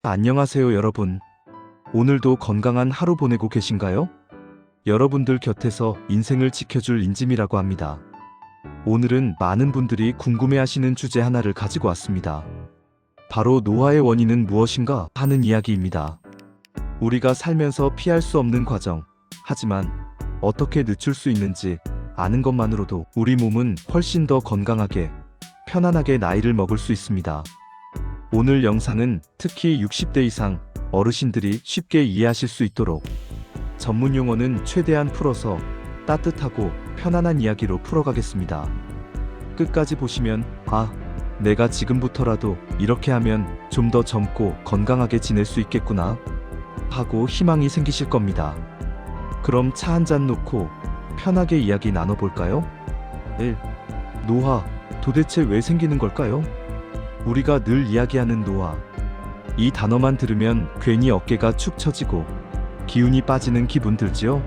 안녕하세요, 여러분. 오늘도 건강한 하루 보내고 계신가요? 여러분들 곁에서 인생을 지켜줄 인짐이라고 합니다. 오늘은 많은 분들이 궁금해하시는 주제 하나를 가지고 왔습니다. 바로 노화의 원인은 무엇인가 하는 이야기입니다. 우리가 살면서 피할 수 없는 과정, 하지만 어떻게 늦출 수 있는지 아는 것만으로도 우리 몸은 훨씬 더 건강하게, 편안하게 나이를 먹을 수 있습니다. 오늘 영상은 특히 60대 이상 어르신들이 쉽게 이해하실 수 있도록 전문 용어는 최대한 풀어서 따뜻하고 편안한 이야기로 풀어가겠습니다. 끝까지 보시면 내가 지금부터라도 이렇게 하면 좀 더 젊고 건강하게 지낼 수 있겠구나 하고 희망이 생기실 겁니다. 그럼 차 한 잔 놓고 편하게 이야기 나눠볼까요? 1. 노화, 도대체 왜 생기는 걸까요? 우리가 늘 이야기하는 노화. 이 단어만 들으면 괜히 어깨가 축 처지고 기운이 빠지는 기분 들지요?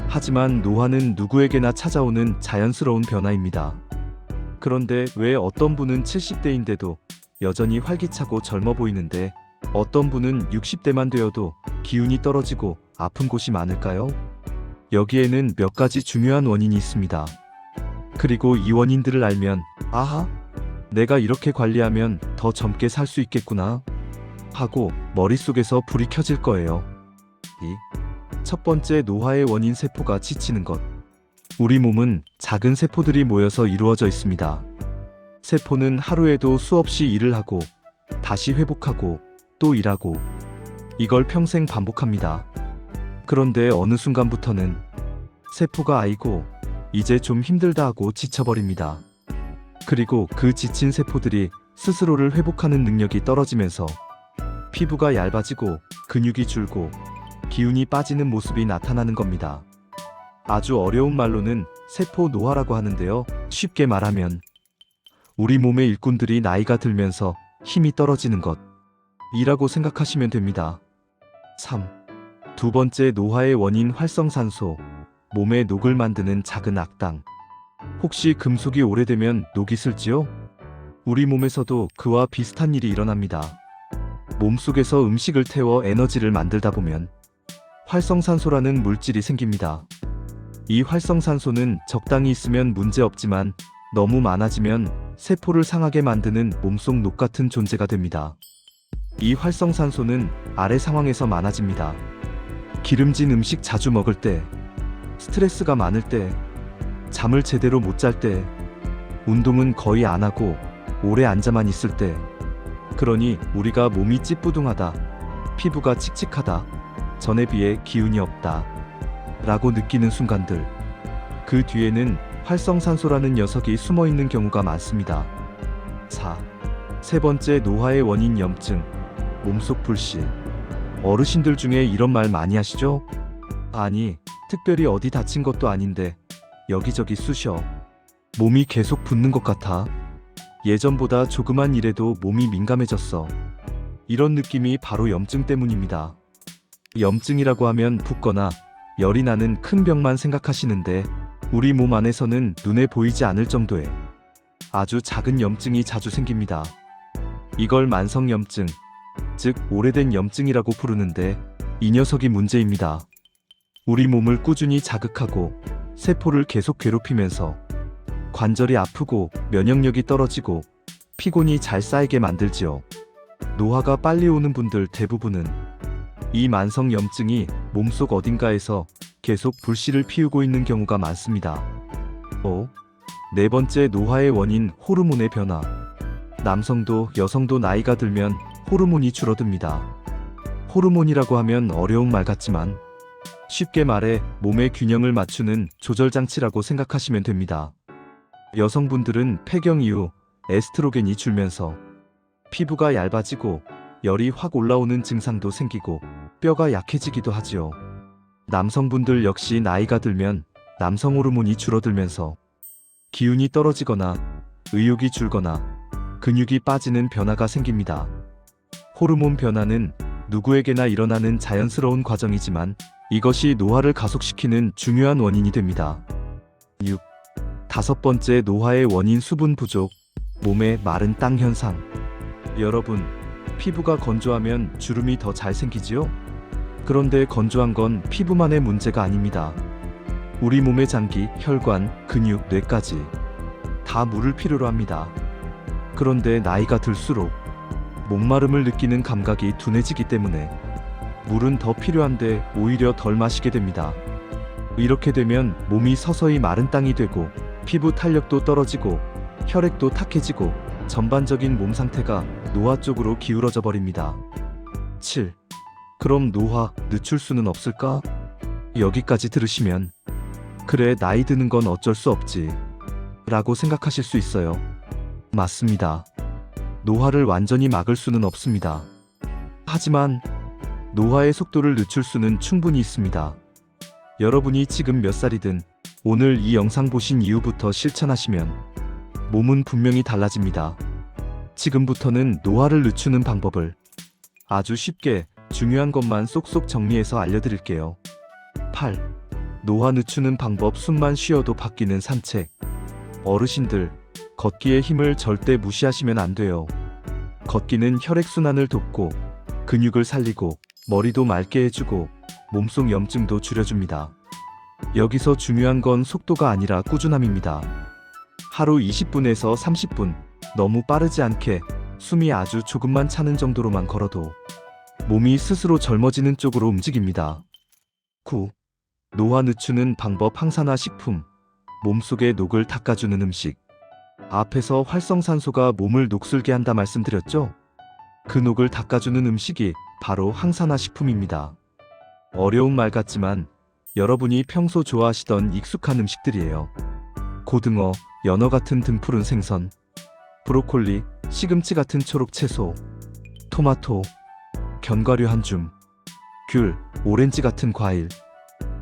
하지만 노화는 누구에게나 찾아오는 자연스러운 변화입니다. 그런데 왜 어떤 분은 70대인데도 여전히 활기차고 젊어 보이는데 어떤 분은 60대만 되어도 기운이 떨어지고 아픈 곳이 많을까요? 여기에는 몇 가지 중요한 원인이 있습니다. 그리고 이 원인들을 알면 내가 이렇게 관리하면 더 젊게 살 수 있겠구나 하고 머릿속에서 불이 켜질 거예요. 첫 번째, 노화의 원인 세포가 지치는 것. 우리 몸은 작은 세포들이 모여서 이루어져 있습니다. 세포는 하루에도 수없이 일을 하고 다시 회복하고 또 일하고 이걸 평생 반복합니다. 그런데 어느 순간부터는 세포가 이제 좀 힘들다 하고 지쳐버립니다. 그리고 그 지친 세포들이 스스로를 회복하는 능력이 떨어지면서 피부가 얇아지고 근육이 줄고 기운이 빠지는 모습이 나타나는 겁니다. 아주 어려운 말로는 세포 노화라고 하는데요. 쉽게 말하면 우리 몸의 일꾼들이 나이가 들면서 힘이 떨어지는 것이라고 생각하시면 됩니다. 3. 두 번째, 노화의 원인 활성산소. 몸에 녹을 만드는 작은 악당. 혹시 금속이 오래되면 녹이 슬지요? 우리 몸에서도 그와 비슷한 일이 일어납니다. 몸속에서 음식을 태워 에너지를 만들다 보면 활성산소라는 물질이 생깁니다. 이 활성산소는 적당히 있으면 문제 없지만 너무 많아지면 세포를 상하게 만드는 몸속 녹 같은 존재가 됩니다. 이 활성산소는 아래 상황에서 많아집니다. 기름진 음식 자주 먹을 때, 스트레스가 많을 때, 잠을 제대로 못 잘 때, 운동은 거의 안 하고 오래 앉아만 있을 때, 그러니 우리가 몸이 찌뿌둥하다, 피부가 칙칙하다, 전에 비해 기운이 없다 라고 느끼는 순간들, 그 뒤에는 활성산소라는 녀석이 숨어있는 경우가 많습니다. 4. 세 번째, 노화의 원인 염증, 몸속 불실. 어르신들 중에 이런 말 많이 하시죠? 특별히 어디 다친 것도 아닌데 여기저기 쑤셔. 몸이 계속 붓는 것 같아. 예전보다 조그만 일에도 몸이 민감해졌어. 이런 느낌이 바로 염증 때문입니다. 염증이라고 하면 붓거나 열이 나는 큰 병만 생각하시는데 우리 몸 안에서는 눈에 보이지 않을 정도의 아주 작은 염증이 자주 생깁니다. 이걸 만성염증, 즉 오래된 염증이라고 부르는데 이 녀석이 문제입니다. 우리 몸을 꾸준히 자극하고 세포를 계속 괴롭히면서 관절이 아프고 면역력이 떨어지고 피곤이 잘 쌓이게 만들지요. 노화가 빨리 오는 분들 대부분은 이 만성염증이 몸속 어딘가에서 계속 불씨를 피우고 있는 경우가 많습니다. 5. 네 번째, 노화의 원인 호르몬의 변화. 남성도 여성도 나이가 들면 호르몬이 줄어듭니다. 호르몬이라고 하면 어려운 말 같지만 쉽게 말해 몸의 균형을 맞추는 조절장치라고 생각하시면 됩니다. 여성분들은 폐경 이후 에스트로겐이 줄면서 피부가 얇아지고 열이 확 올라오는 증상도 생기고 뼈가 약해지기도 하지요. 남성분들 역시 나이가 들면 남성 호르몬이 줄어들면서 기운이 떨어지거나 의욕이 줄거나 근육이 빠지는 변화가 생깁니다. 호르몬 변화는 누구에게나 일어나는 자연스러운 과정이지만 이것이 노화를 가속시키는 중요한 원인이 됩니다. 6. 다섯 번째, 노화의 원인 수분 부족, 몸의 마른 땅 현상. 여러분, 피부가 건조하면 주름이 더 잘 생기지요? 그런데 건조한 건 피부만의 문제가 아닙니다. 우리 몸의 장기, 혈관, 근육, 뇌까지 다 물을 필요로 합니다. 그런데 나이가 들수록 목마름을 느끼는 감각이 둔해지기 때문에 물은 더 필요한데 오히려 덜 마시게 됩니다. 이렇게 되면 몸이 서서히 마른 땅이 되고 피부 탄력도 떨어지고 혈액도 탁해지고 전반적인 몸 상태가 노화 쪽으로 기울어져 버립니다. 7. 그럼 노화, 늦출 수는 없을까? 여기까지 들으시면 그래, 나이 드는 건 어쩔 수 없지 라고 생각하실 수 있어요. 맞습니다. 노화를 완전히 막을 수는 없습니다. 하지만 노화의 속도를 늦출 수는 충분히 있습니다. 여러분이 지금 몇 살이든 오늘 이 영상 보신 이후부터 실천하시면 몸은 분명히 달라집니다. 지금부터는 노화를 늦추는 방법을 아주 쉽게 중요한 것만 쏙쏙 정리해서 알려드릴게요. 8. 노화 늦추는 방법. 숨만 쉬어도 바뀌는 산책. 어르신들, 걷기의 힘을 절대 무시하시면 안 돼요. 걷기는 혈액순환을 돕고 근육을 살리고 머리도 맑게 해주고 몸속 염증도 줄여줍니다. 여기서 중요한 건 속도가 아니라 꾸준함입니다. 하루 20분에서 30분, 너무 빠르지 않게 숨이 아주 조금만 차는 정도로만 걸어도 몸이 스스로 젊어지는 쪽으로 움직입니다. 9. 노화 늦추는 방법. 항산화 식품. 몸속의 녹을 닦아주는 음식. 앞에서 활성산소가 몸을 녹슬게 한다 말씀드렸죠? 그 녹을 닦아주는 음식이 바로 항산화 식품입니다. 어려운 말 같지만 여러분이 평소 좋아하시던 익숙한 음식들이에요. 고등어, 연어 같은 등푸른 생선, 브로콜리, 시금치 같은 초록 채소, 토마토, 견과류 한 줌, 귤, 오렌지 같은 과일.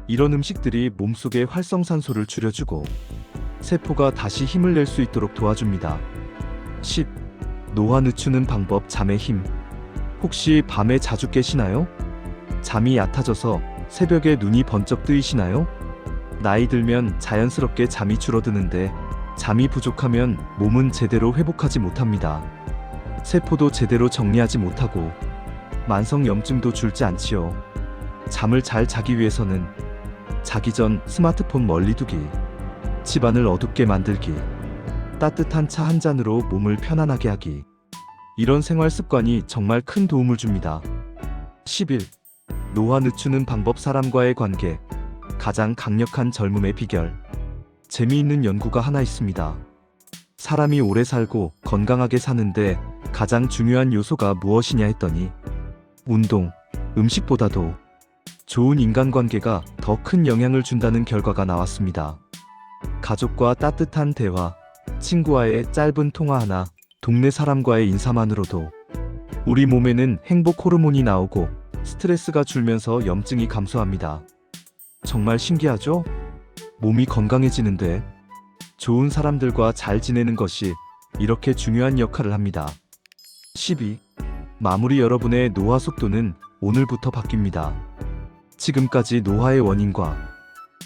이런 음식들이 몸속의 활성산소를 줄여주고 세포가 다시 힘을 낼 수 있도록 도와줍니다. 10. 노화 늦추는 방법. 잠의 힘. 혹시 밤에 자주 깨시나요? 잠이 얕아져서 새벽에 눈이 번쩍 뜨이시나요? 나이 들면 자연스럽게 잠이 줄어드는데 잠이 부족하면 몸은 제대로 회복하지 못합니다. 세포도 제대로 정리하지 못하고 만성염증도 줄지 않지요. 잠을 잘 자기 위해서는 자기 전 스마트폰 멀리 두기, 집안을 어둡게 만들기, 따뜻한 차 한 잔으로 몸을 편안하게 하기, 이런 생활 습관이 정말 큰 도움을 줍니다. 11. 노화 늦추는 방법. 사람과의 관계. 가장 강력한 젊음의 비결. 재미있는 연구가 하나 있습니다. 사람이 오래 살고 건강하게 사는데 가장 중요한 요소가 무엇이냐 했더니 운동, 음식보다도 좋은 인간관계가 더 큰 영향을 준다는 결과가 나왔습니다. 가족과 따뜻한 대화, 친구와의 짧은 통화 하나, 동네 사람과의 인사만으로도 우리 몸에는 행복 호르몬이 나오고 스트레스가 줄면서 염증이 감소합니다. 정말 신기하죠? 몸이 건강해지는데 좋은 사람들과 잘 지내는 것이 이렇게 중요한 역할을 합니다. 12. 마무리. 여러분의 노화 속도는 오늘부터 바뀝니다. 지금까지 노화의 원인과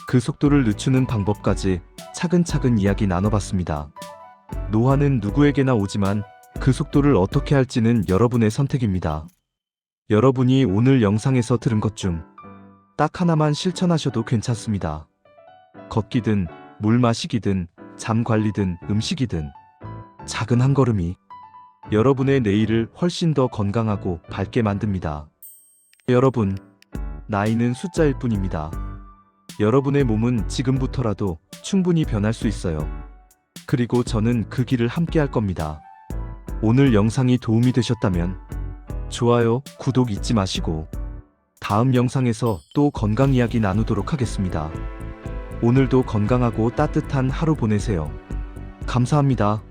그 속도를 늦추는 방법까지 차근차근 이야기 나눠봤습니다. 노화는 누구에게나 오지만 그 속도를 어떻게 할지는 여러분의 선택입니다. 여러분이 오늘 영상에서 들은 것 중 딱 하나만 실천하셔도 괜찮습니다. 걷기든 물 마시기든 잠 관리든 음식이든 작은 한 걸음이 여러분의 내일을 훨씬 더 건강하고 밝게 만듭니다. 여러분, 나이는 숫자일 뿐입니다. 여러분의 몸은 지금부터라도 충분히 변할 수 있어요. 그리고 저는 그 길을 함께 할 겁니다. 오늘 영상이 도움이 되셨다면 좋아요, 구독 잊지 마시고 다음 영상에서 또 건강 이야기 나누도록 하겠습니다. 오늘도 건강하고 따뜻한 하루 보내세요. 감사합니다.